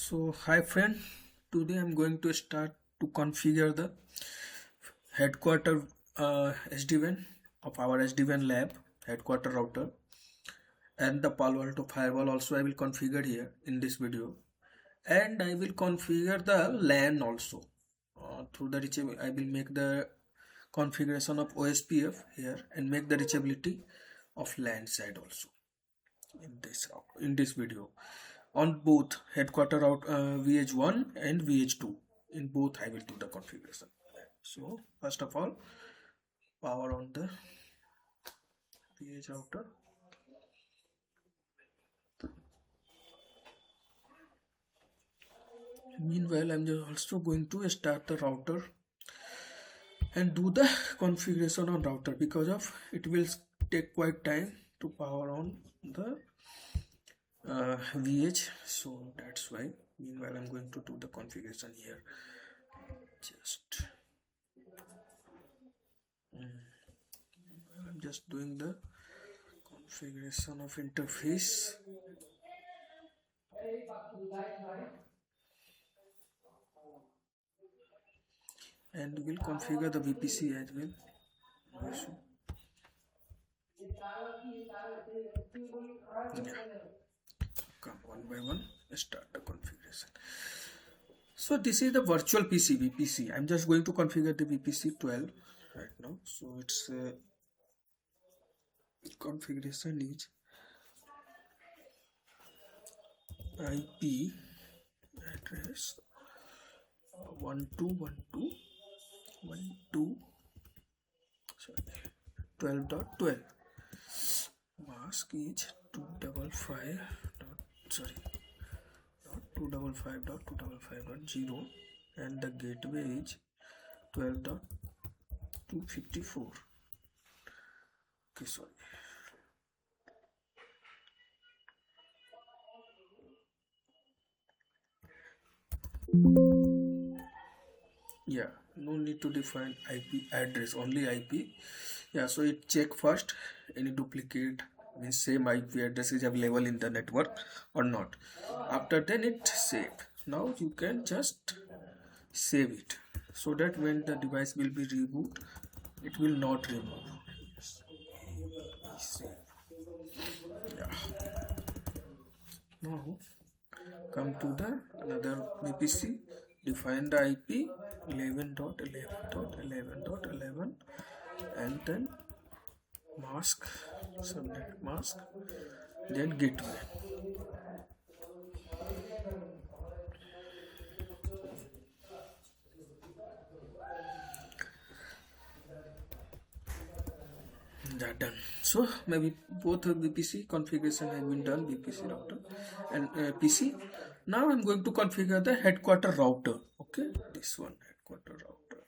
So hi friend, today I'm going to start to configure the headquarter SD-WAN of our SD-WAN lab headquarter router, and the Palo Alto firewall also I will configure here in this video, and I will configure the LAN also. Through the reachability I will make the configuration of OSPF here and make the reachability of LAN side also in this video on both headquarter route VH1 and VH2. In both I will do the configuration. So first of all, power on the VH router. Meanwhile, I'm just also going to start the router and do the configuration on router, because of it will take quite time to power on the VH, so that's why. Meanwhile, I'm going to do the configuration here. I'm just doing the configuration of interface. And we'll configure the VPC as well. Come one by one, start the configuration. So this is the virtual PC VPC. I'm just going to configure the VPC 12 right now. So its configuration is IP address 12.12. Mask is 255.255.255.0, and the gateway is 12.254. Okay, sorry. Yeah, no need to define IP address, only IP. Yeah, so it check first any duplicate, means same IP address is available in the network or not. After then it save. Now you can just save it, so that when the device will be reboot, it will not remove. Save. Yeah. Now come to the another VPC. Define the IP 11.11.11.11, and then mask, subnet mask, then gateway. That done. So maybe both VPC configuration has been done, VPC router and PC. Now I'm going to configure the headquarter router. Okay, this one, headquarter router.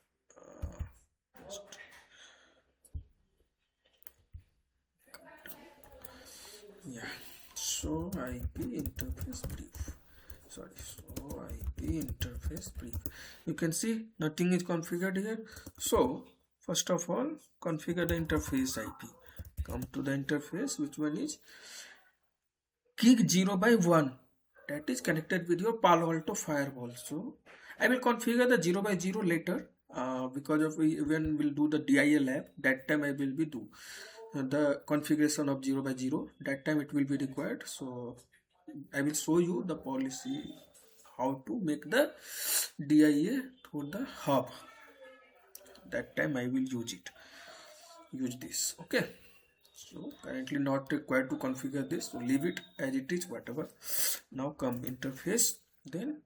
Yeah, so IP interface brief. So IP interface brief. You can see nothing is configured here. So first of all, configure the interface IP. Come to the interface, which one is gig 0/1, that is connected with your Palo Alto firewall. So I will configure the 0/0 later, because of when we'll do the DIA lab, that time I will be do the configuration of 0/0. That time it will be required. So I will show you the policy how to make the DIA through the hub. That time I will use this. Okay, so currently not required to configure this, so leave it as it is, whatever. Now come interface, then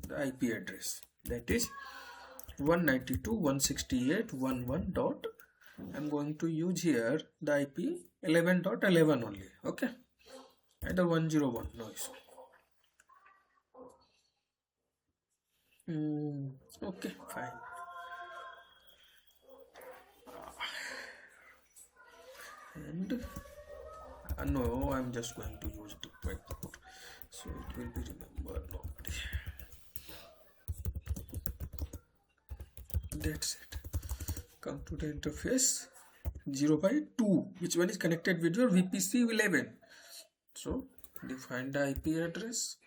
the IP address, that is 192.168.11 dot. I'm going to use here the IP 11.11 only. Okay, either 101, no issue. Okay, fine. And no, I'm just going to use the whiteboard, so it will be remembered normally. That's it. Come to the interface 0/2, which one is connected with your VPC 11. So define the IP address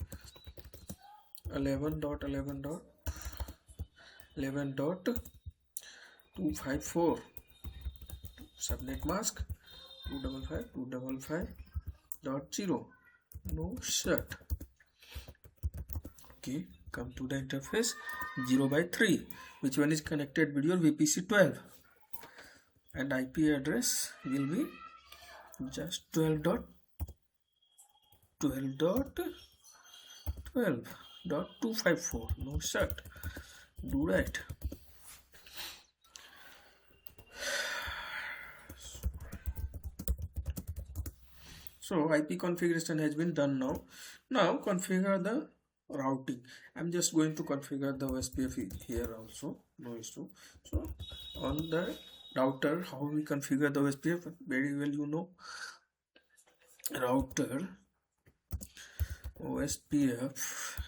11.11.11.254 subnet mask 255.255.0 no shut. Okay, come to the interface 0/3, which one is connected with your VPC 12, and IP address will be just 12.12.254 no shut. Do that. So IP configuration has been done now. Now configure the routing. I'm just going to configure the OSPF here also, no issue. So on the router, how we configure the OSPF, very well you know. Router OSPF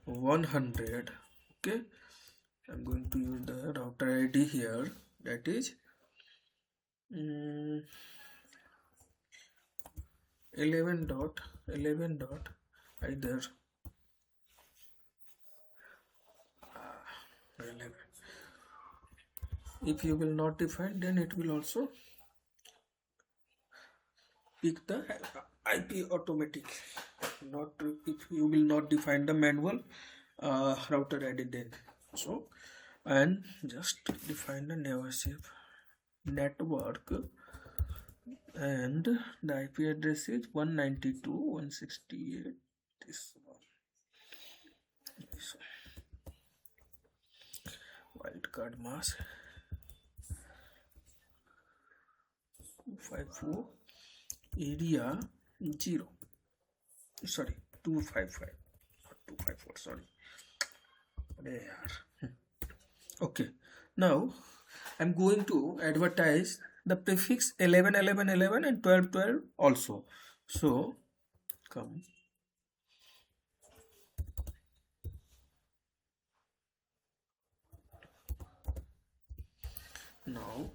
100. Okay, I'm going to use the router ID here, that is 11 dot either 11. If you will not define, then it will also pick the IP automatic. Not if you will not define the manual router ID then. So, and just define the network, and the IP address is 192.168. This one. Wildcard mask 254 area 0. Sorry, 255, not 254. Sorry. Okay, now I'm going to advertise the prefix 11.11.11 and 12.12 also. So come now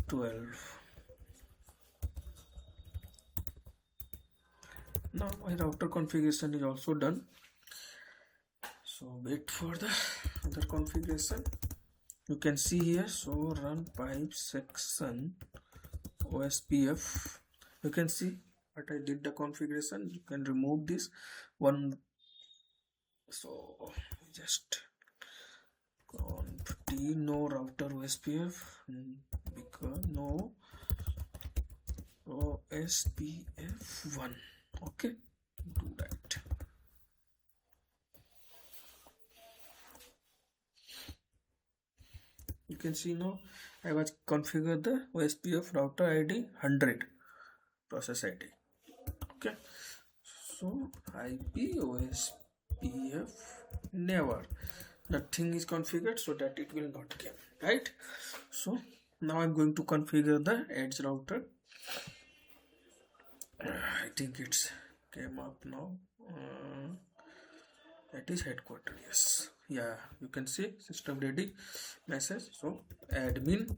12. Now my router configuration is also done. So wait for the other configuration. You can see here, so run pipe section OSPF. You can see what I did the configuration. You can remove this one. So just conf t no router OSPF because no OSPF 1. Okay, do that. You can see now I was configured the OSPF router ID 100 process ID. Okay, so IP OSPF never, nothing is configured so that it will not come, right? So now I'm going to configure the edge router. I think it's came up now. That is headquarter. Yes, yeah, you can see system ready message. So admin,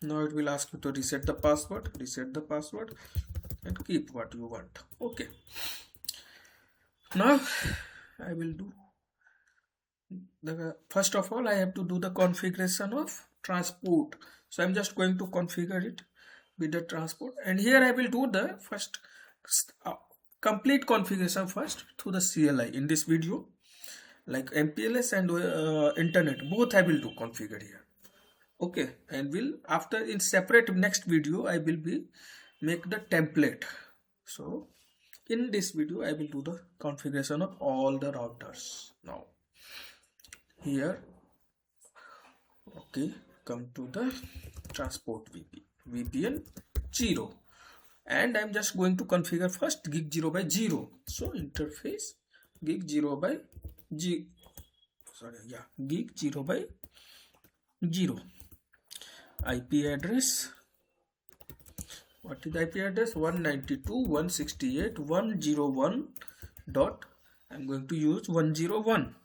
now it will ask you to reset the password, and keep what you want. Okay, now I will do the first of all I have to do the configuration of transport. So I'm just going to configure it with the transport, and here I will do the first complete configuration first through the CLI in this video, like MPLS and internet both I will do configure here. Okay, and will after in separate next video I will be make the template. So in this video I will do the configuration of all the routers. Now here, okay, come to the transport VPN 0, and I'm just going to configure first gig 0/0. So interface gig 0/0, gig 0/0. IP address, what is the IP address? 192.168.101. dot I'm going to use 101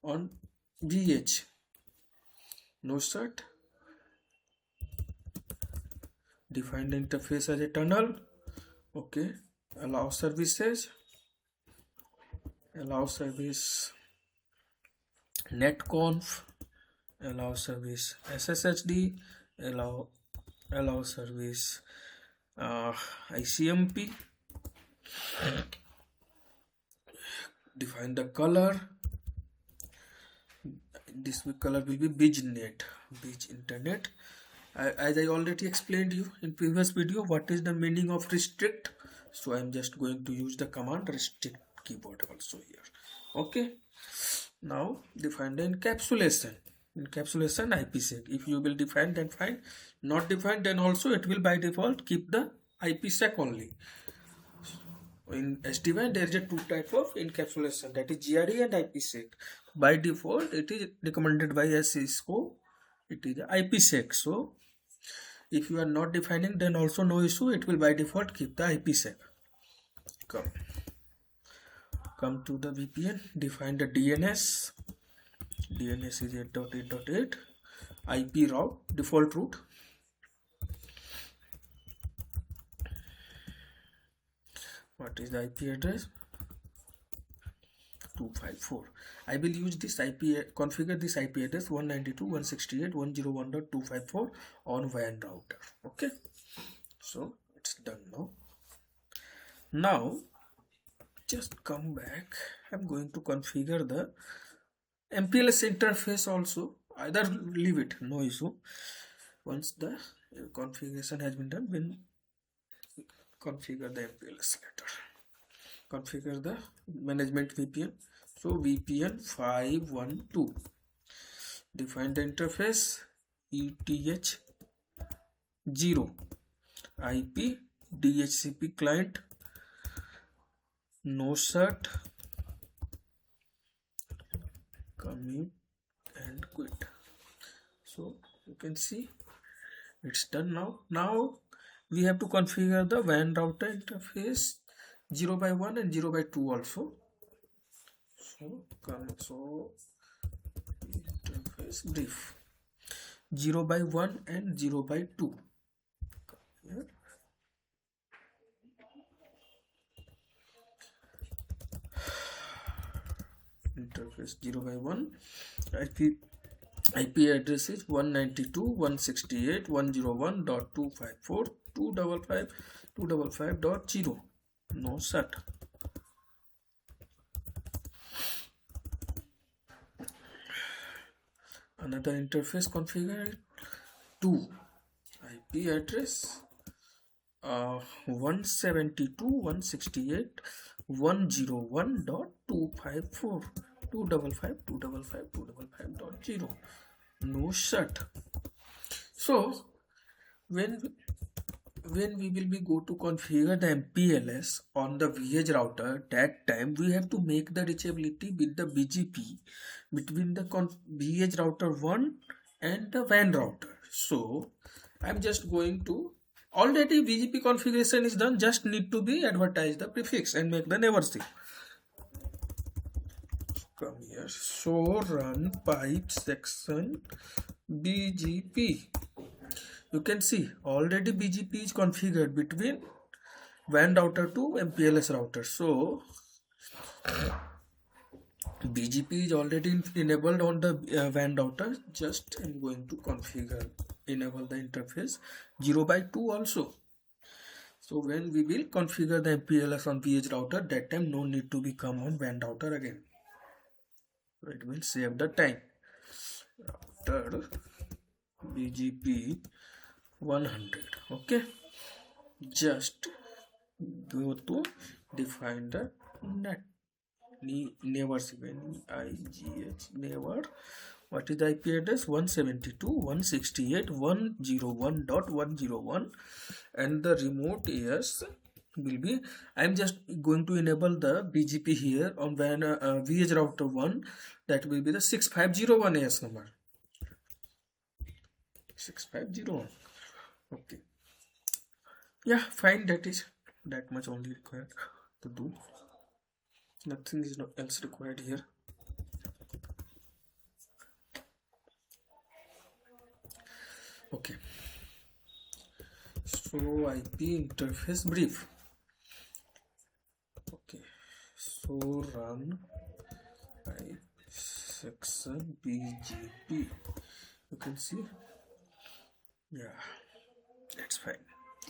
on GH. No shut. Define the interface as a tunnel. Okay, allow services, allow service netconf, allow service sssd, allow service icmp, define the color. This color will be BizNet, Biz Internet. As I already explained you in previous video what is the meaning of restrict, so I am just going to use the command restrict keyboard also here. Okay, now define the encapsulation IPsec. If you will define, then fine. Not defined, then also it will by default keep the IPsec only. In SD-WAN there is a two type of encapsulation, that is GRE and IPsec. By default it is recommended by cisco, it is IPsec. So if you are not defining, then also no issue, it will by default keep the IPsec. Come to the VPN, define the DNS is 8.8.8, IP route, default route. What is the IP address? 254. I will use this configure this IP address 192.168.101.254 on WAN router. Okay, so it's done now. Now just come back. I'm going to configure the MPLS interface also. Either leave it, no issue. Once the configuration has been done, we'll configure the MPLS later. Configure the management VPN. So VPN 512. Define the interface ETH 0 IP DHCP client, no cert, commit and quit. So you can see it's done now. Now we have to configure the WAN router interface 0x1 and 0x2 also. So interface brief 0x1 and 0x2. Here. Interface 0x1, IP address is 192.168.101.254.255.255.0. No cert. Another interface configured 2 IP address 172.168.101.254.255.255.255.0. No shut. So when we will be go to configure the MPLS on the VH router, that time we have to make the reachability with the BGP between the VH router 1 and the WAN router. So I'm just going to, already BGP configuration is done, just need to be advertise the prefix and make the neighbor see. Come here, so run pipe section BGP. You can see already BGP is configured between WAN router to MPLS router. So BGP is already enabled on the WAN router. Just I'm going to enable the interface 0x2 also. So when we will configure the MPLS on VH router, that time no need to become on WAN router again. So it will save the time. Router BGP 100. Okay, just go to define the net neighbors NIGH neighbor. What is the IP address? 172.168.101.101, and the remote AS will be, I'm just going to enable the BGP here on WAN VH router 1. That will be the 6501 AS number. 6501. Okay, yeah, fine. That is that much only required to do. Nothing is else required here. Okay, so IP interface brief. So run I section BGP. You can see, yeah, that's fine.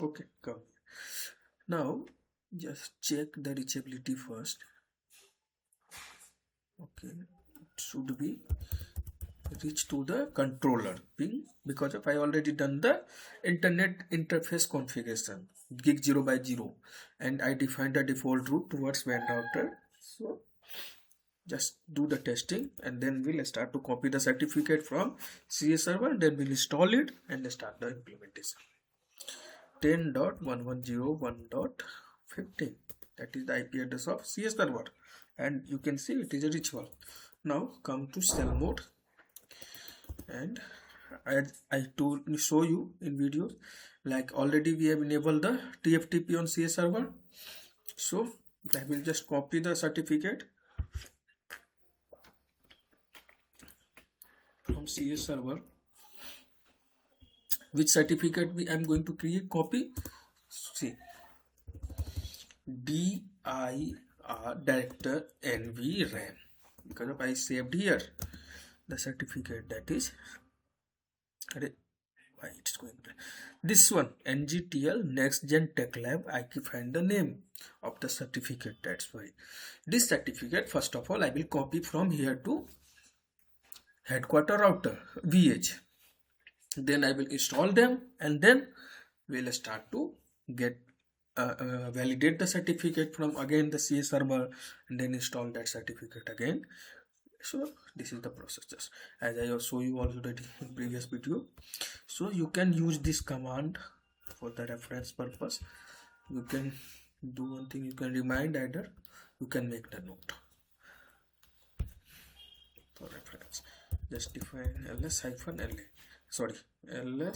Okay, come. Now just check the reachability first. Okay, it should be reach to the controller ping, because of I already done the internet interface configuration gig 0 by 0 and I defined the default route towards WAN router. So just do the testing and then we'll start to copy the certificate from CS server, then we'll install it and start the implementation. 10.1101.15, that is the IP address of CS server, and you can see it is a ritual. Now come to cell mode, and as I told show you in videos, like already we have enabled the TFTP on CS server. So I will just copy the certificate from CS server. Which certificate I am going to create? Copy. See, dir director nvram, because of I saved here the certificate, that is why it's going to this one, NGTL NextGen TechLab. I can find the name of the certificate, that's why this certificate first of all I will copy from here to headquarter router VH, then I will install them and then we'll start to get validate the certificate from again the CS server and then install that certificate again. So this is the process, just as I show you already in previous video. So you can use this command for the reference purpose. You can do one thing, you can remind, either you can make the note for reference. Just define ls-la, sorry, ls-la.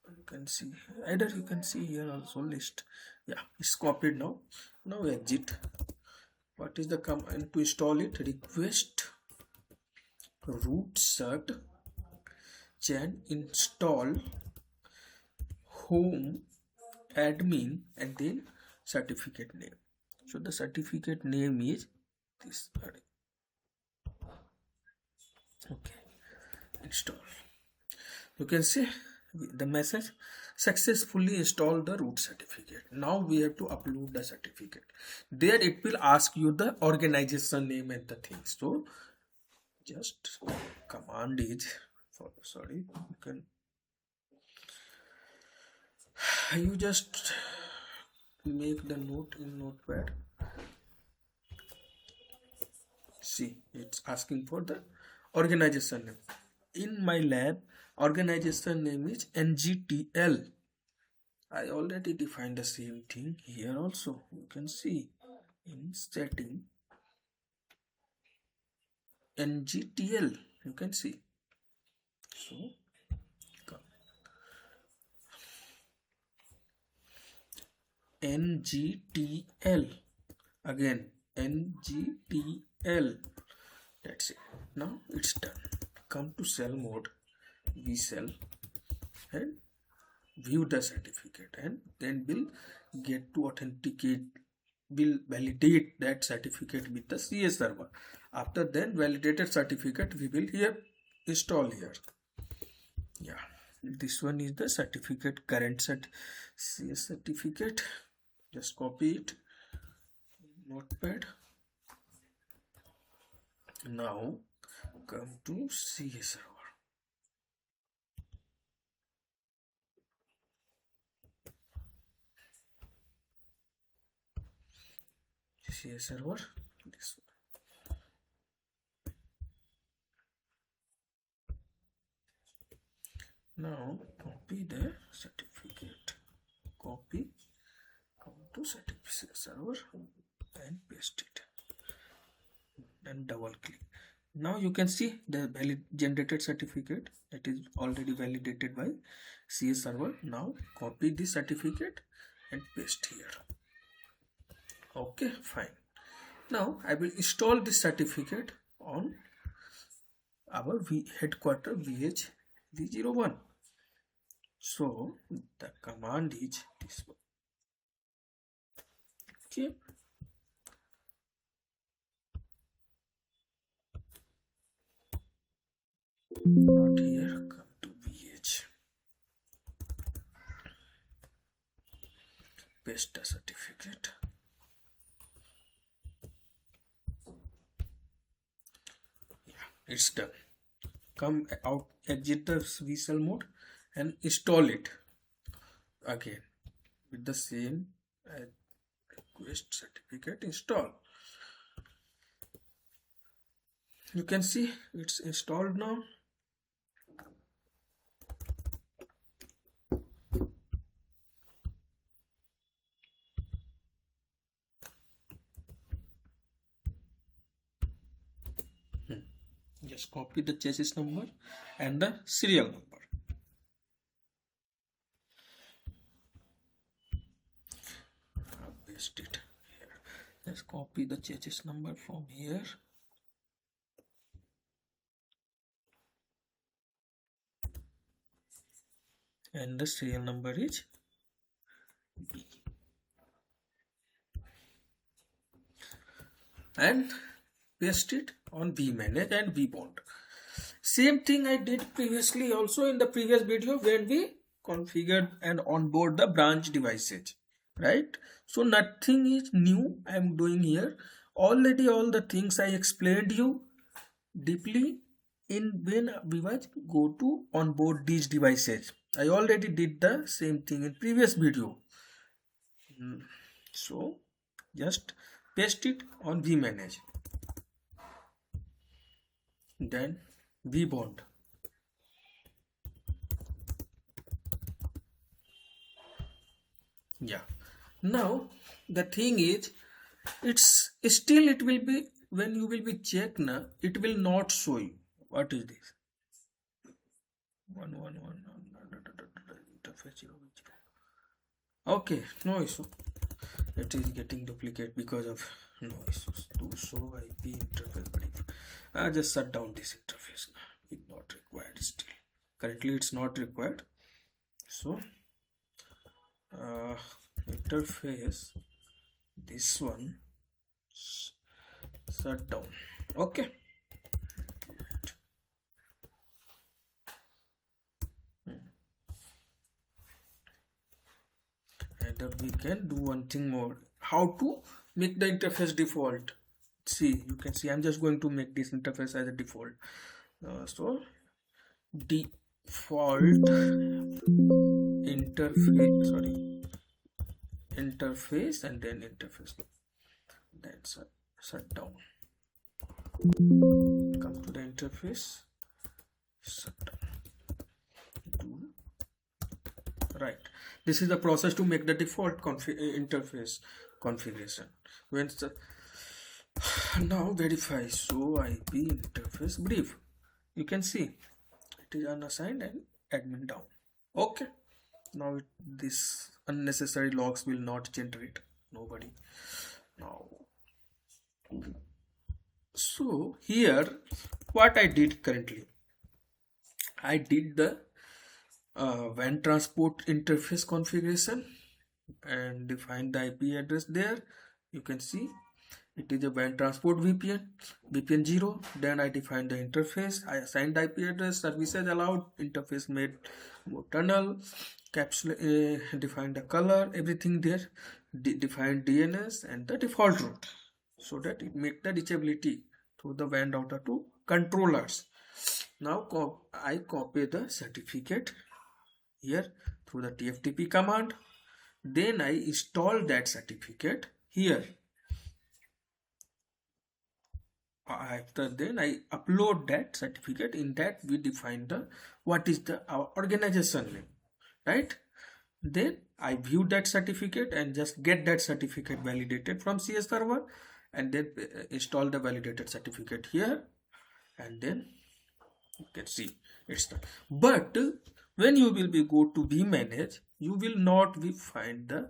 You can see, either you can see here also list. Yeah, it's copied now. Now exit. What is the command to install it? Request root cert gen install home admin and then certificate name. So the certificate name is this. Okay, install. You can see the message, successfully installed the root certificate. Now we have to upload the certificate. There it will ask you the organization name and the things. So just command is for, sorry, you can, you just make the note in notepad. See, it's asking for the organization name. In my lab, organization name is NGTL. I already defined the same thing here also. You can see in setting NGTL. You can see. So come. NGTL again, NGTL. That's it. Now it's done. Come to cell mode, vCell, and view the certificate, and then we'll get to authenticate, will validate that certificate with the CS server. After then validated certificate we will here install here. Yeah, this one is the certificate, current set CS certificate. Just copy it, notepad. Now come to CS server. CS server, this one. Now copy the certificate, copy, come to certificate server and paste it and double click. Now you can see the valid generated certificate, that is already validated by CS server. Now copy this certificate and paste here. Okay, fine. Now I will install this certificate on our headquarter VH V01. So the command is this one. Okay, not here, come to VH, paste the certificate. Yeah, it's done. Come out, exit the vCell mode and install it again with the same request certificate install. You can see it's installed now. Just copy the chassis number and the serial number. Paste it here. Let's copy the chassis number from here. And the serial number is B. And paste it on vmanage and vbond. Same thing I did previously also in the previous video when we configured and onboard the branch devices, right? So nothing is new I am doing here. Already all the things I explained you deeply in when we was go to onboard these devices. I already did the same thing in previous video. So just paste it on vmanage, then vbond. Yeah, now the thing is, it's still, it will be when you will be check now, it will not show you. What is this? 111 interface 0. Okay, no issue. It is getting duplicate because of no issues. To show IP interface brief. I just shut down this interface now. It's not required still. Currently it's not required. So interface, this one shut down. Okay. And we can do one thing more. How to make the interface default? See, you can see I'm just going to make this interface as a default. So default interface, interface and then interface. That's shut down. Come to the interface, shut down. Right, this is the process to make the default interface configuration. When now verify show IP interface brief, you can see it is unassigned and admin down. Okay, now this unnecessary logs will not generate, nobody now. So here what I did currently, I did the WAN transport interface configuration and define the IP address there. You can see it is a WAN transport VPN 0. Then I define the interface, I assigned the IP address, services allowed, interface made tunnel, capsule, define the color, everything there, define DNS and the default route, so that it make the reachability through the WAN router to controllers. Now I copy the certificate here through the TFTP command, then I install that certificate here. After then I upload that certificate. In that we define the what is the our organization name, right? Then I view that certificate and just get that certificate validated from CS server, and then install the validated certificate here, and then you can see it's done. But when you will be go to vmanage, you will not be find the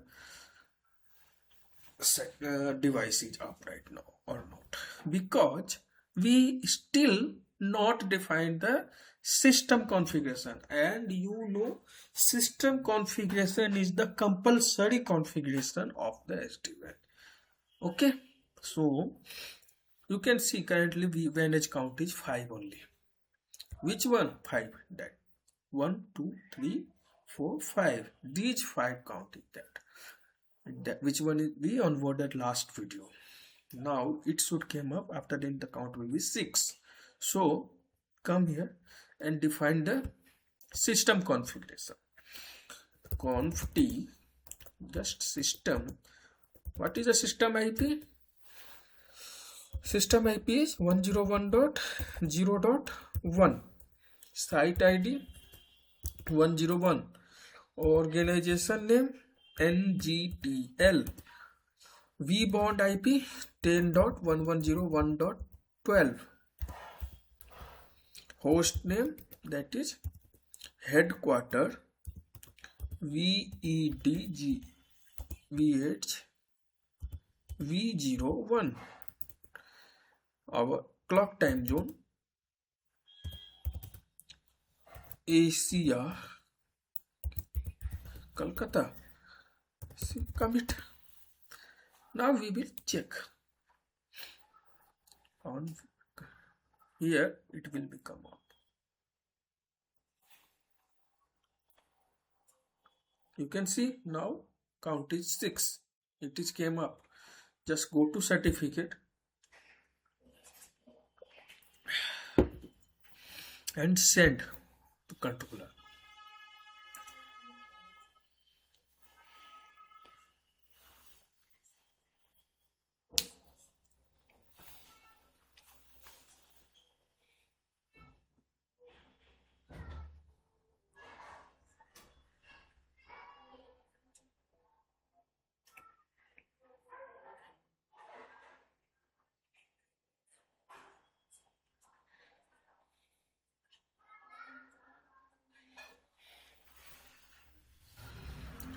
device is up right now or not, because we still not define the system configuration, and you know system configuration is the compulsory configuration of the SD-WAN. Okay, so you can see currently VAN edge count is 5 only. Which one? 5. That 1, 2, 3, 4, 5. These 5 count is that. Which one is we onboarded last video. Now it should came up after then the count will be 6. So come here and define the system configuration. Conf t just system. What is the system IP? System IP is 101.0.1. Site ID 101. Organization name NGTL. vbond IP 10.1101.12. Host name that is headquarter VEDG VH V01. Our clock time zone Asia Kolkata. See, commit. Now we will check on here. It will become up. You can see now count is 6. It is came up. Just go to certificate and send to controller.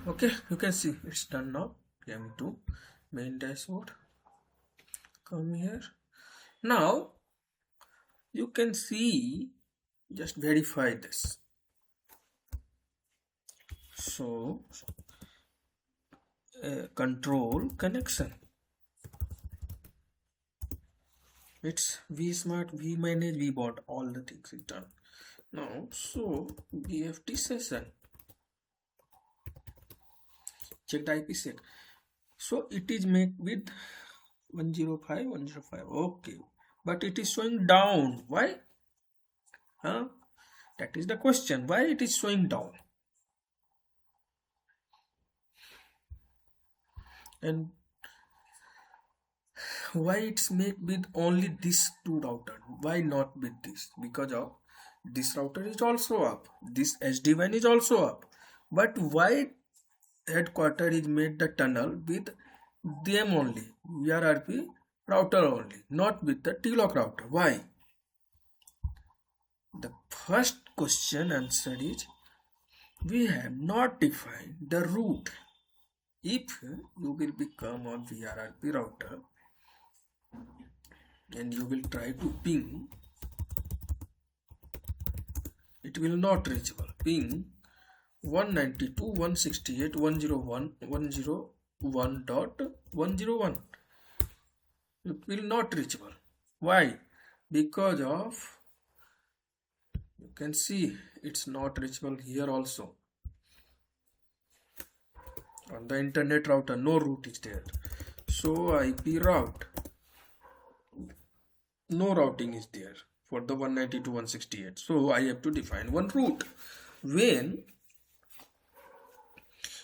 Okay, you can see it's done now. Came to main dashboard. Come here. Now you can see, just verify this. So control connection. It's vSmart, vManage, vBond, all the things is done. Now so BFT session. Check the IP set. So it is made with 105, 105. Okay, but it is showing down. Why? That is the question. Why it is showing down? And why it's made with only this 2 router? Why not with this? Because of this router is also up. This SD-WAN is also up. But why headquarter is made the tunnel with them only, VRRP router only, not with the TLOC router? Why? The first question answer is we have not defined the route. If you will become on VRRP router and you will try to ping, it will not reachable. Ping 192.168.101.101. It will not reachable. Why? Because of, you can see it's not reachable here also. On the internet router, no route is there. So IP route, no routing is there for the 192.168. So I have to define one route. When,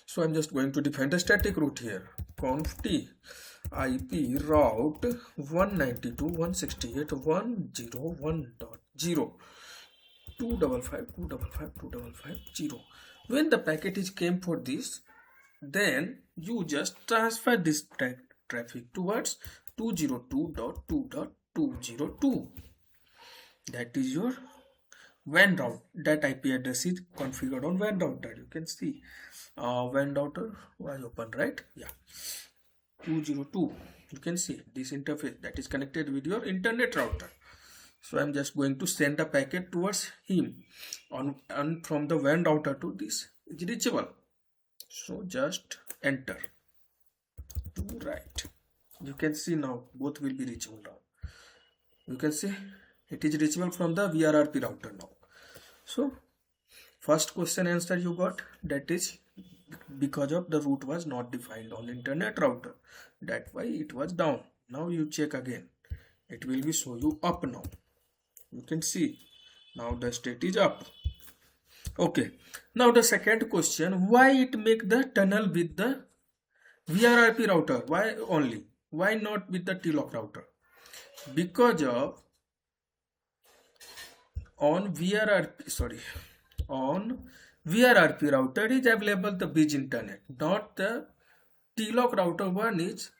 so I'm just going to define the static route here. Conf t IP route 192.168.101.0 255.255.255.0. When the packet is came for this, then you just transfer this traffic towards 202.2.202. That is your WAN route. That IP address is configured on WAN router. You can see WAN router was open, right? Yeah, 202. You can see this interface that is connected with your internet router. So I'm just going to send a packet towards him and from the WAN router to this is reachable. So just enter to write. You can see now both will be reachable now. You can see it is reachable from the VRRP router now. So first question answer you got, that is because of the route was not defined on internet router, that why it was down. Now you check again, it will be show you up now. You can see now the state is up. Okay, now the second question, why it make the tunnel with the VRRP router? Why only? Why not with the TLOC router? Because of on VRRP router is available the bridge internet, not the TLOC router one is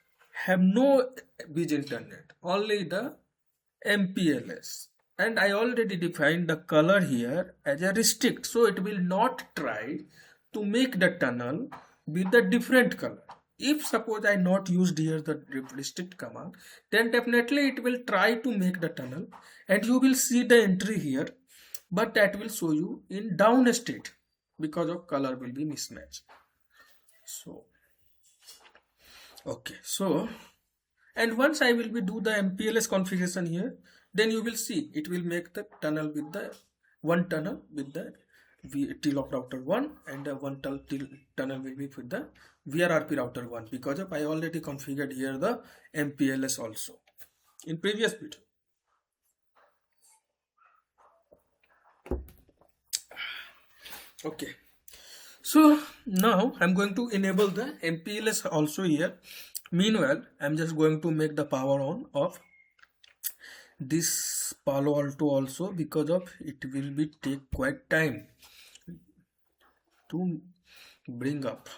have no bridge internet, only the MPLS. And I already defined the color here as a restrict, so it will not try to make the tunnel with the different color. If suppose I not used here the restrict command, then definitely it will try to make the tunnel and you will see the entry here, but that will show you in down state because of color will be mismatched. So okay, so and once I will be do the MPLS configuration here, then you will see it will make the tunnel with the one tunnel with the TLOC router 1 and one tunnel will be with the VRRP router 1, because of I already configured here the MPLS also in previous video. Okay, so now I'm going to enable the MPLS also here. Meanwhile, I'm just going to make the power on of this Palo Alto also, because of it will be take quite time to bring up.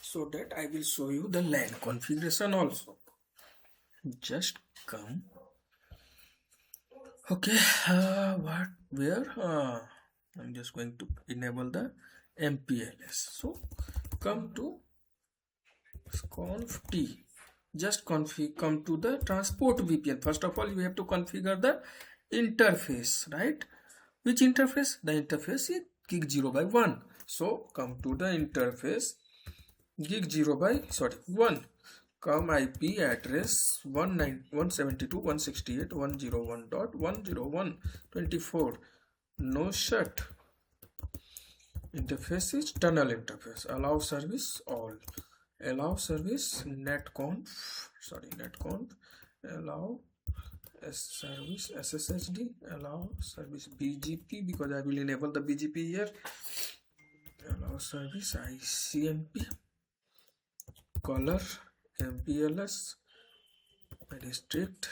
So that I will show you the LAN configuration also. Just come. Okay, I'm just going to enable the MPLS. So come to conf T. Just come to the transport VPN. First of all, you have to configure the interface, right? Which interface? The interface is gig 0/1. So come to the interface gig 0/1. Come IP address 172.168.101.101.24. No shut. Interface is tunnel interface. Allow service all. Allow service netconf. Allow service SSHD. Allow service BGP, because I will enable the BGP here. Allow service ICMP. Color MPLS, restrict,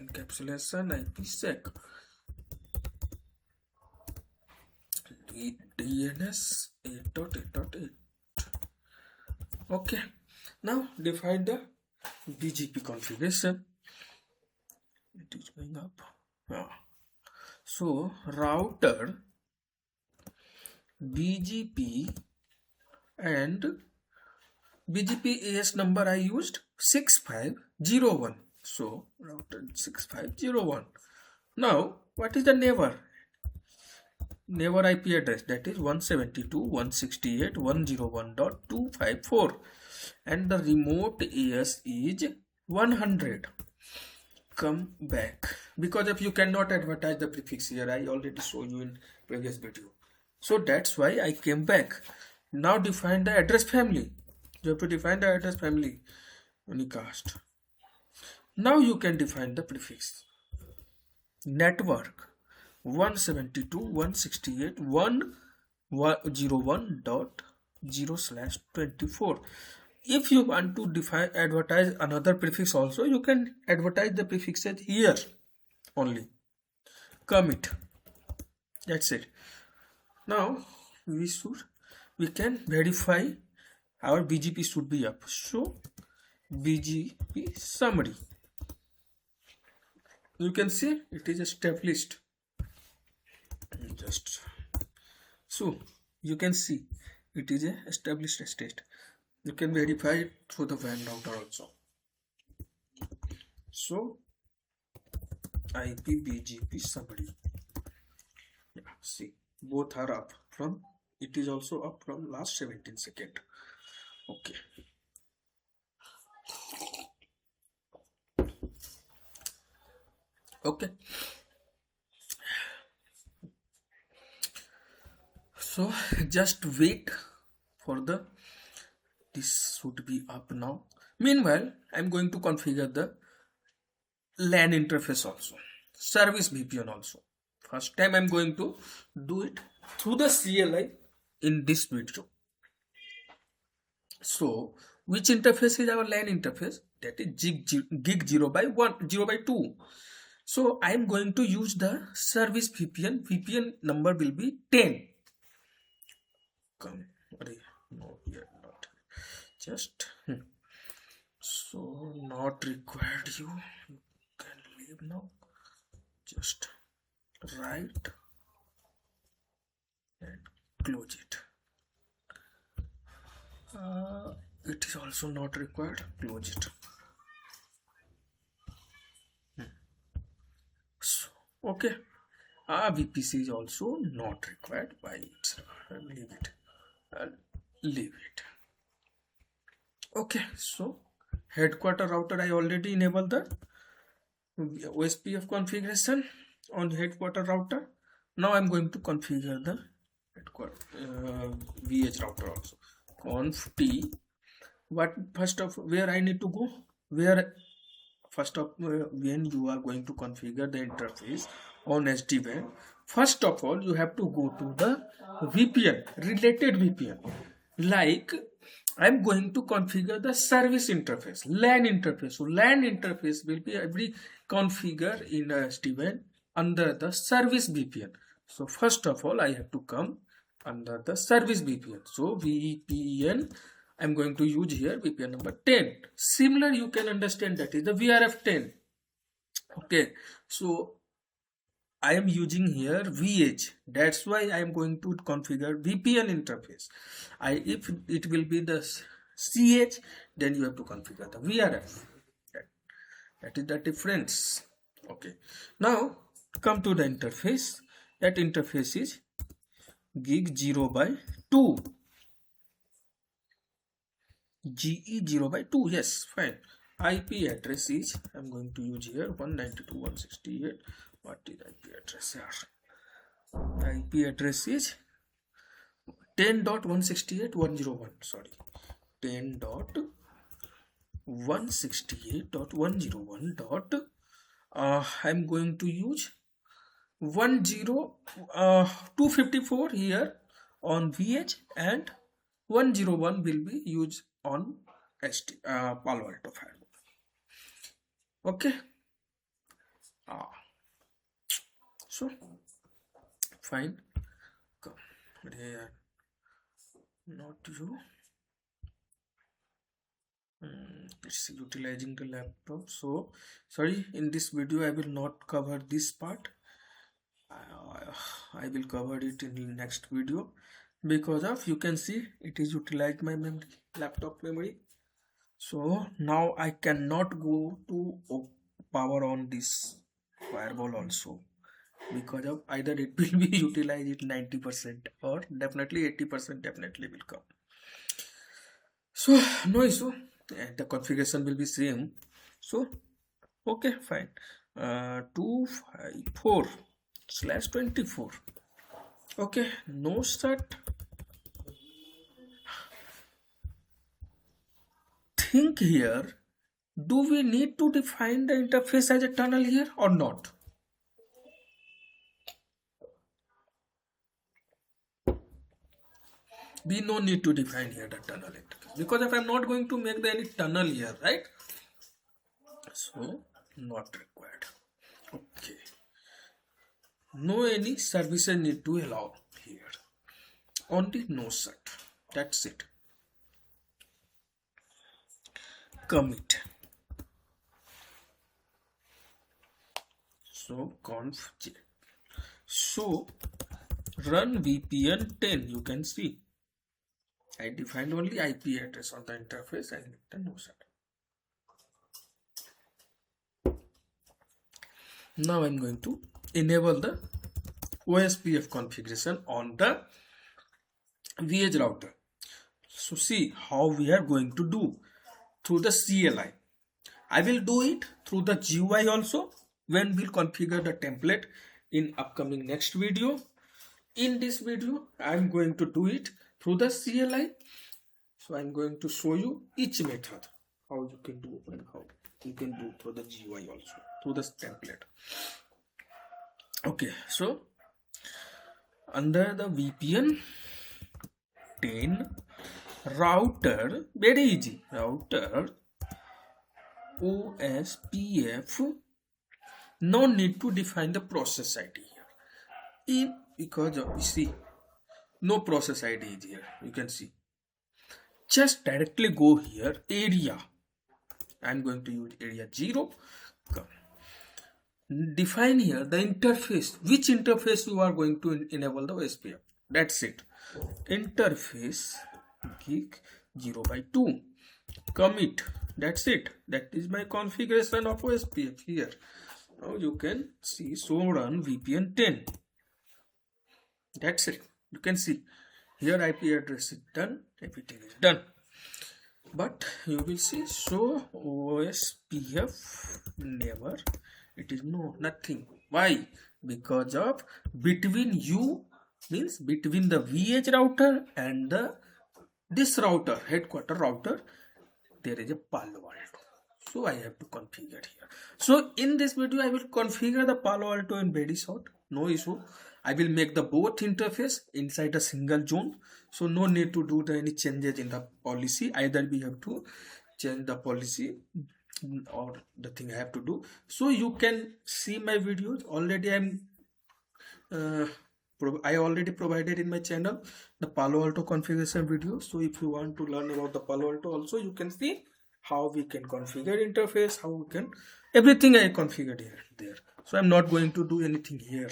encapsulation IPsec, DNS 8.8.8. Okay, now define the BGP configuration. It is going up. So router BGP and BGP AS number I used 6501. So router 6501. Now what is the neighbor IP address? That is 172.168.101.254 and the remote AS is 100. Come back, because if you cannot advertise the prefix here, I already showed you in previous video. So that's why I came back. Now define the address family. You have to define the address family unicast. Now you can define the prefix. Network 172.168.101.0/24. If you want to advertise another prefix also, you can advertise the prefixes here only. Commit. That's it. Now we can verify our BGP should be up. So BGP summary. You can see it is established. So you can see it is a established state. You can verify it through the WAN router also. So IP BGP summary. Yeah, see, both are up from, it is also up from last 17 seconds. Okay. Okay. So just wait for the, this should be up now. Meanwhile, I'm going to configure the LAN interface also, service VPN also. First time I'm going to do it through the CLI in this video. So which interface is our LAN interface? That is gig 0 by 1, 0 by 2. So I'm going to use the service VPN. VPN number will be 10. Come, no, here, not just. So not required. You can leave now. Just write and close it. It is also not required. Close it. So, okay. VPC is also not required by itself. Leave it. Leave it. Okay. So headquarter router, I already enabled the OSPF configuration on headquarter router. Now I'm going to configure the headquarter VH router also. Conf T. What first of where I need to go? Where first of when you are going to configure the interface on SD-WAN, first of all you have to go to the VPN, related VPN. Like I'm going to configure the service interface, LAN interface. So LAN interface will be every configure in SD-WAN under the service VPN. So first of all I have to come under the service VPN. So VPN I'm going to use here VPN number 10. Similar you can understand that is the VRF 10. Okay, so I am using here VH. That's why I am going to configure VPN interface. If it will be the CH, then you have to configure the VRF. That is the difference. Okay. Now come to the interface. That interface is gig 0 by 2. GE 0 by 2. Yes, fine. IP address is, I'm going to use here 192.168. What is IP address here? IP address is 10.168.101. Sorry, 10.168.101. I'm going to use 254 here on VH and 101 will be used on Palo Alto firewall. Okay. So fine. Come here. Not you. It's utilizing the laptop. So sorry, in this video I will not cover this part. I will cover it in the next video because of, you can see it is utilized my memory, laptop memory. So now I cannot go to power on this firewall also, because of either it will be utilized at 90% or definitely 80% definitely will come. So no issue, and the configuration will be same. So okay, fine. 254/24. Okay, no start. Think here, do we need to define the interface as a tunnel here or not? We no need to define here the tunnel interface, because if I'm not going to make any tunnel here, right? So not required. Okay. No any services need to allow here. Only no set. That's it. Commit. So conf j. So run VPN 10. You can see I defined only IP address on the interface and the no set. Now I'm going to enable the OSPF configuration on the VH router. So see how we are going to do through the CLI. I will do it through the GUI also when we'll configure the template in upcoming next video. In this video, I'm going to do it through the CLI. So I'm going to show you each method, how you can do and how you can do through the GUI also, through the template. Okay, so under the VPN 10 router, very easy, router OSPF, no need to define the process ID here. Because of, you see, no process ID is here, you can see. Just directly go here, area. I'm going to use area 0. Define here the interface, which interface you are going to enable the OSPF. That's it. Interface gig 0/2. Commit. That's it. That is my configuration of OSPF here. Now you can see show run VPN 10. That's it. You can see here IP address is done, everything is done. But you will see show OSPF never. It is nothing. Why? Because of between you, means between the VH router and this router, headquarter router, there is a Palo Alto. So I have to configure here. So in this video, I will configure the Palo Alto in very short. No issue. I will make the both interface inside a single zone. So no need to do any changes in the policy. Either we have to change the policy or the thing I have to do. So you can see my videos. Already I already provided in my channel the Palo Alto configuration video. So if you want to learn about the Palo Alto also, you can see how we can configure interface, how we can, everything I configured here there. So I'm not going to do anything here.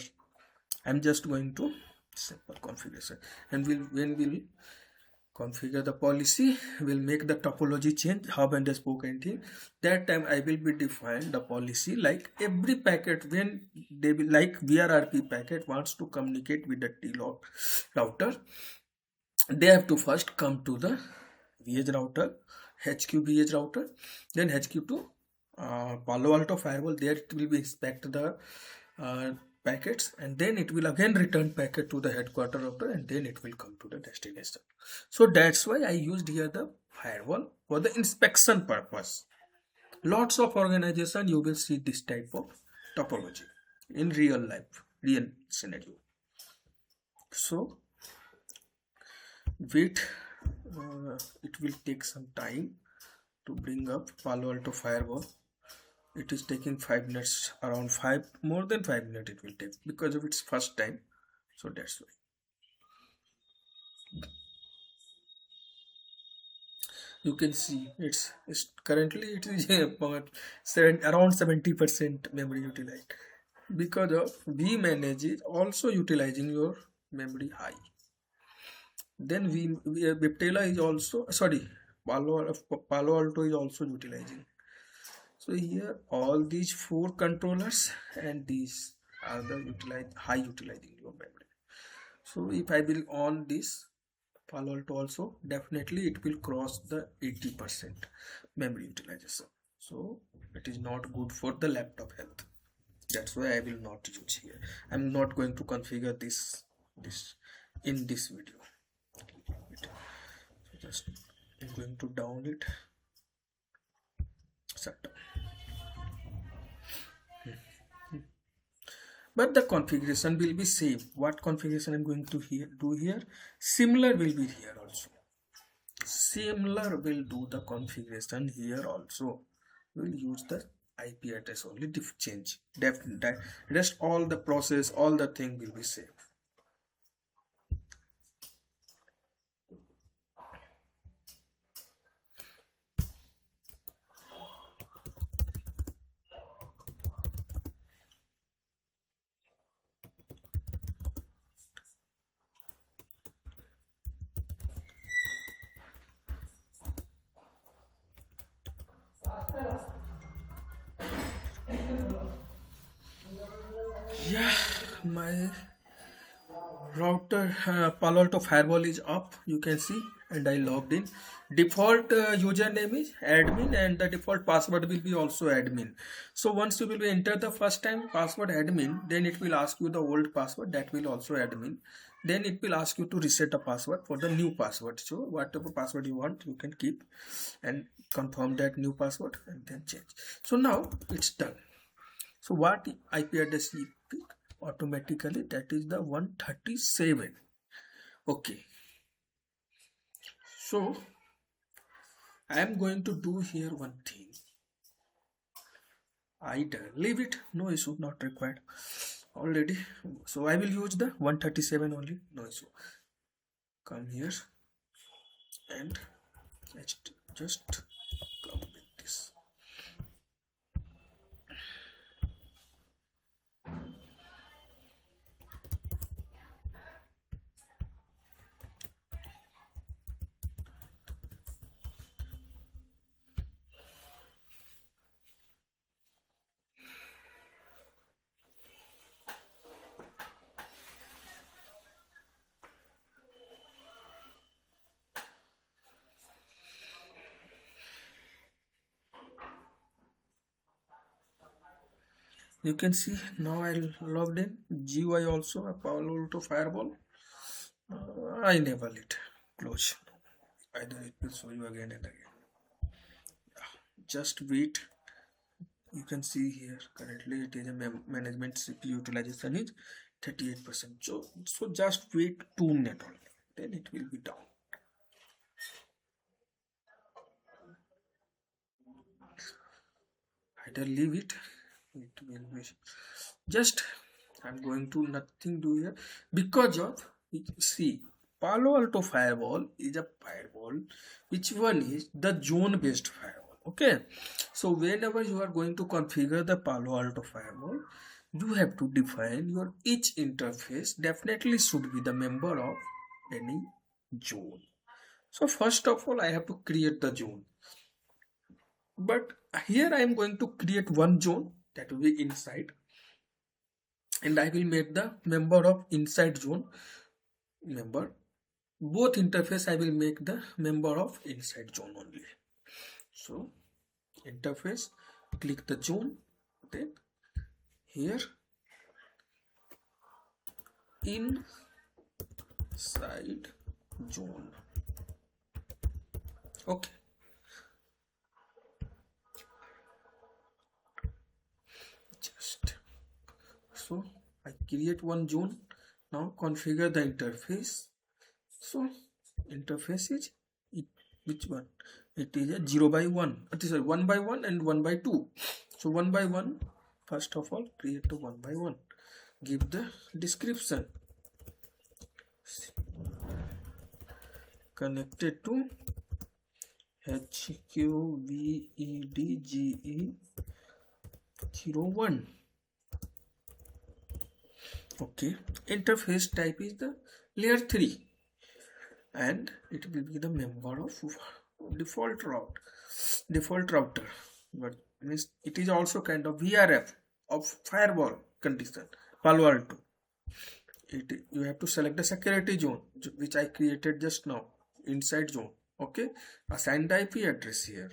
I'm just going to simple configuration, and when we'll configure the policy, we'll make the topology change, hub and spoke anything. That time I will be define the policy like every packet when they will, like VRRP packet wants to communicate with the TLOP router, they have to first come to the VH router, HQ VH router, then HQ to Palo Alto firewall. There it will be inspect the packets, and then it will again return packet to the headquarter router, and then it will come to the destination. So that's why I used here the firewall for the inspection purpose. Lots of organization you will see this type of topology in real life, real scenario. So wait, it will take some time to bring up Palo Alto firewall. It is taking 5 minutes, around 5, more than 5 minutes it will take because of its first time. So that's why. You can see it's currently it is about around 70% memory utilized, because of vManage is also utilizing your memory high. Then Viptela is also, sorry, Palo Alto is also utilizing. So here all these 4 controllers and these are the high utilizing your memory. So if I will on this Palo Alto also, definitely it will cross the 80% memory utilization. So it is not good for the laptop health. That's why I will not use here. I'm not going to configure this in this video. So just I'm going to down it. Shut down. But the configuration will be same. What configuration I'm going to do here? Similar will be here also. Similar will do the configuration here also. We'll use the IP address only, change. Rest all the process, all the thing will be same. my router Palo Alto firewall is up, you can see, and I logged in. Default username is admin and the default password will be also admin. So once you will enter the first time password admin, then it will ask you the old password, that will also admin. Then it will ask you to reset a password for the new password. So whatever password you want, you can keep and confirm that new password and then change. So now it's done. So what IP address you pick automatically, that is the 137. Okay, so I am going to do here one thing. Either leave it, no issue, not required already. So I will use the 137 only, no issue. Come here and just come with this. You can see now I logged in. GUI also a Palo Alto firewall. I enable it. Close. Either it will show you again and again. Just wait. You can see here currently it is a management CPU utilization is 38%. So just wait 2 minutes only. Then it will be down. Either leave it. It will be just. I'm going to nothing do here because of, see, Palo Alto firewall is a firewall. Which one is the zone based firewall? Okay, so whenever you are going to configure the Palo Alto firewall, you have to define your each interface definitely should be the member of any zone. So first of all I have to create the zone, but here I am going to create one zone that will be inside, and I will make the member of inside zone member. Both interface I will make the member of inside zone only. So interface, click the zone, then here inside zone. Okay, just so I create one zone. Now configure the interface. So interface is which one? It is a 0 by 1. It is a 1 by 1 and 1 by 2. So 1 by 1, first of all create a 1 by 1. Give the description. Connected to HQ-RTR 01. Interface type is the layer 3 and it will be the member of default router, but means it is also kind of VRF of firewall condition. Palo Alto, you have to select the security zone which I created just now, inside zone. Okay, assign the IP address here.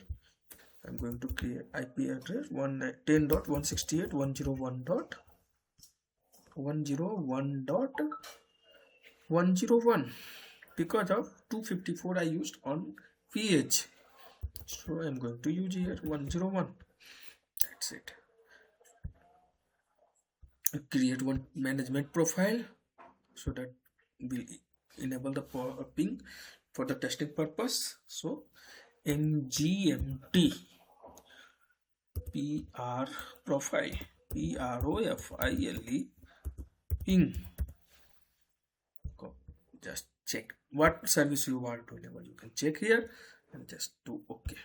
I'm going to create IP address 10.168.101.101 because of 254 I used on PH. So I'm going to use here 101. That's it. Create one management profile so that will enable the ping for the testing purpose. So mgmt PR profile, PROFILE ping. Just check what service you want to enable. You can check here and just do OK.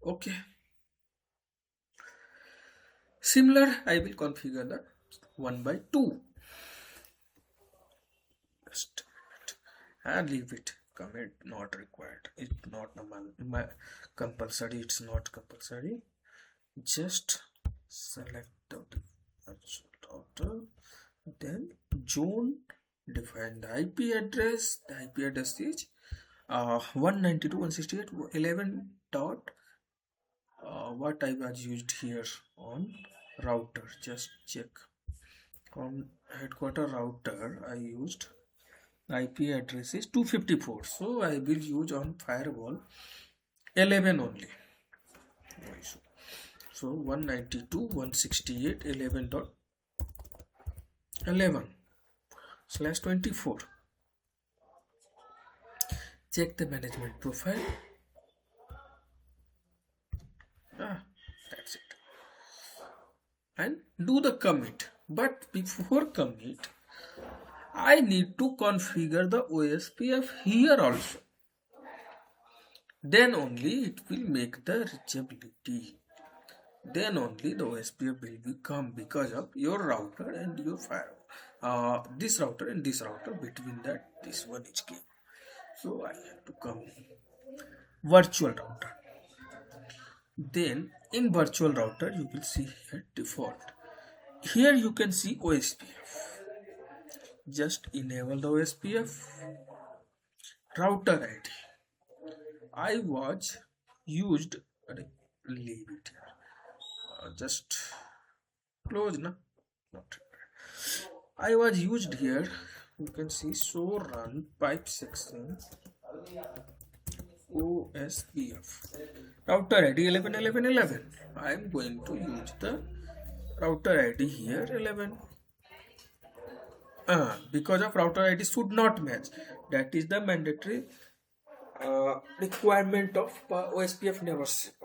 Okay. Similar, I will configure the 1 by 2. Just and leave it. Commit not required. It's not compulsory. It's not compulsory. Just select the router. Then zone, define the IP address. The IP address is 192.168.11 dot. What I was used here on router, just check. On headquarter router I used IP address is 254, so I will use on firewall 11 only. No issue. So 192.168.11.11/24. Check the management profile. That's it. And do the commit. But before commit, I need to configure the OSPF here also. Then only it will make the reachability. Then only the OSPF will become, because of your router and your firewall. This router and this router, between that this one is key. So I have to come virtual router. Then in virtual router you will see here default. Here you can see OSPF. Just enable the OSPF. Router ID. I was used, leave it here. Just close na. Not. I was used here. You can see so run pipe section OSPF. Router ID 11.11.11. I am going to use the router ID here 11. Because of router ID should not match. That is the mandatory requirement of OSPF membership.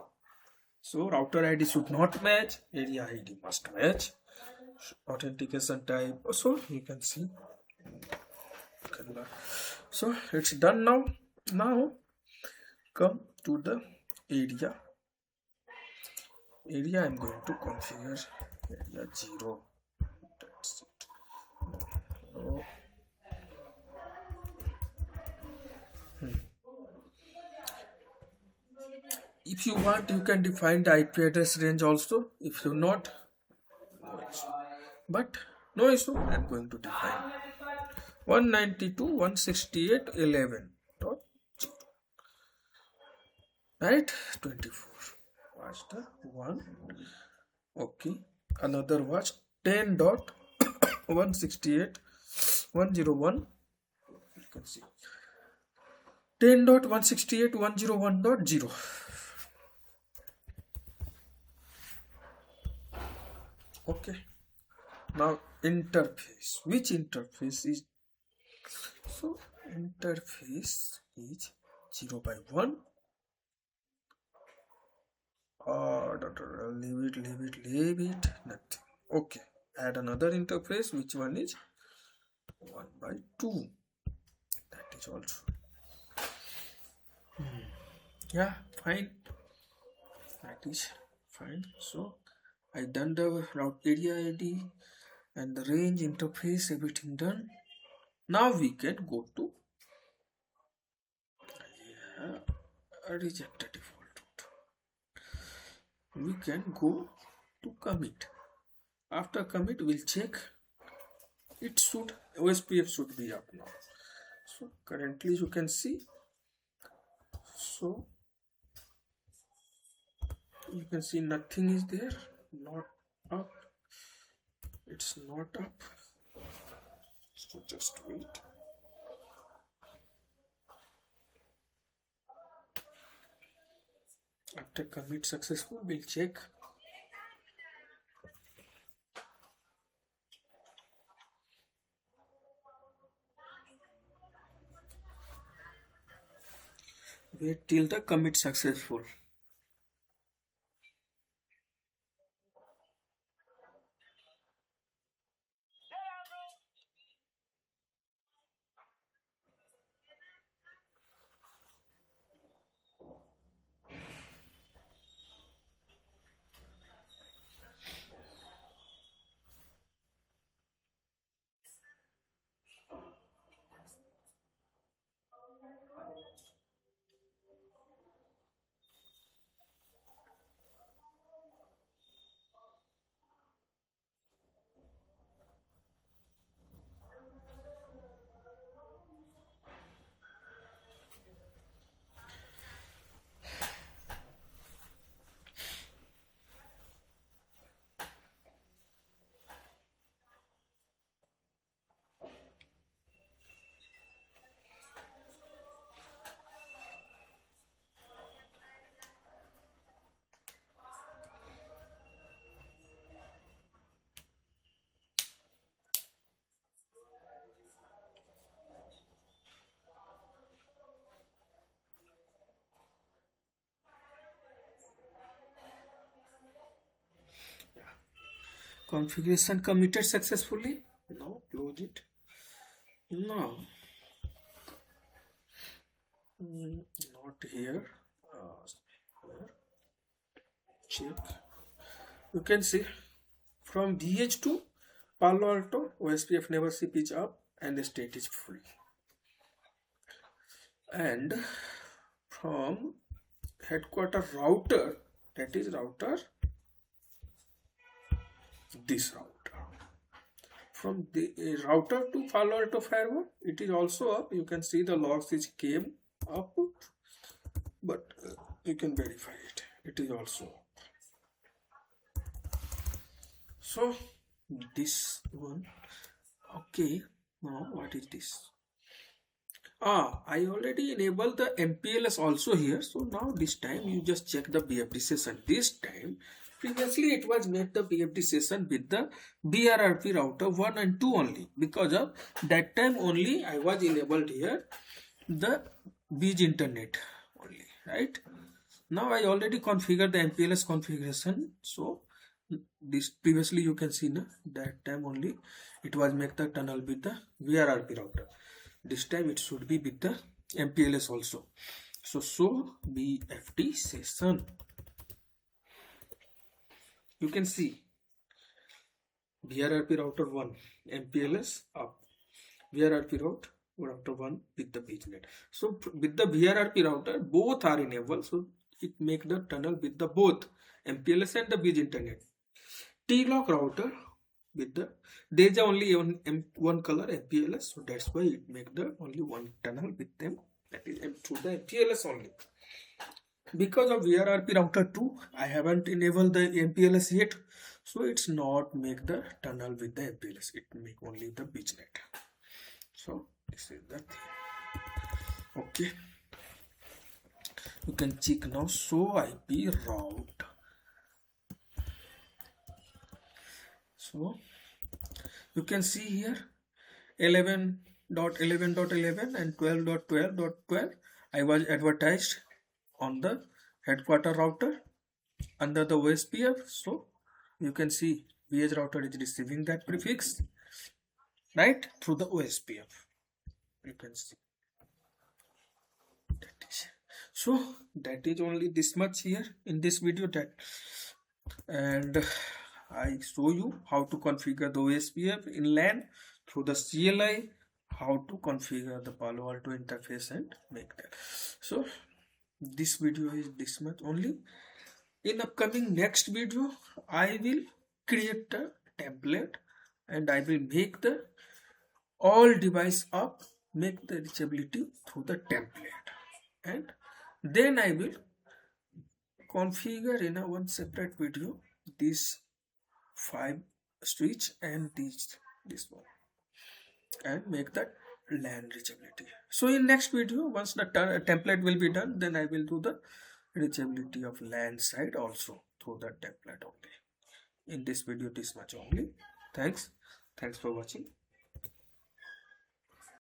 So router ID should not match, area ID must match, authentication type. So you can see. So it's done now. Now come to the area. Area I'm going to configure area 0. That's it. No. If you want, you can define the IP address range also. If you not, no issue. But no issue, I'm going to define 192.168.11.0. Right? 24. Watch the one. Okay. Another watch 10.168.101. You can see 10.168.101.0. Okay. Now interface. Which interface is? So interface is 0/1. Leave it. Nothing. Okay. Add another interface. Which one is 1/2? That is also. Yeah, fine. That is fine. So I done the route area ID and the range interface, everything done. Now we can go to reject the default route. We can go to commit. After commit, we'll check. It should, OSPF should be up now. So currently you can see. So you can see nothing is there, not up. It's not up. So just wait. After commit successful, we'll check. Wait till the commit successful. configuration committed successfully. Now close it. Now not here. Here. Check. You can see from VH to Palo Alto OSPF neighborship is up and the state is full. And from headquarter router, that is router, this router. From the router to Palo Alto firewall, it is also up. You can see the logs which came up, but you can verify it. It is also up. So this one, okay. Now what is this? I already enabled the MPLS also here. So now this time you just check the BFD session. This time, previously it was made the BFD session with the BRRP router 1 and 2 only. Because of that time only I was enabled here the Beach internet only, right? Now I already configured the MPLS configuration. So this previously you can see na, that time only it was make the tunnel with the VRRP router. This time it should be with the MPLS also. So BFD session. You can see VRRP router 1, MPLS up. VRRP router 1 with the BeachNet. So with the VRRP router, both are enabled. So it make the tunnel with the both MPLS and the Beach internet. T-lock router with the, there is only one color MPLS, so that's why it make the only one tunnel with them, that is through the MPLS only. Because of VRRP router 2, I haven't enabled the MPLS yet, so it's not make the tunnel with the MPLS, it make only the BeachNet. So this is the thing. Okay, you can check now. So IP route. So you can see here 11.11.11 and 12.12.12 I was advertised on the headquarter router under the OSPF. So you can see VH router is receiving that prefix right through the OSPF. You can see that is. So that is only this much here in this video, that, and I show you how to configure the OSPF in LAN through the CLI, how to configure the Palo Alto interface and make that. So this video is this much only. In upcoming next video, I will create a template and I will make the all device up, make the reachability through the template, and then I will configure in a one separate video this 5 switch and this one, and make that LAN reachability. So in next video, once the template will be done, then I will do the reachability of LAN side also through the template only. In this video, this much only. Thanks for watching.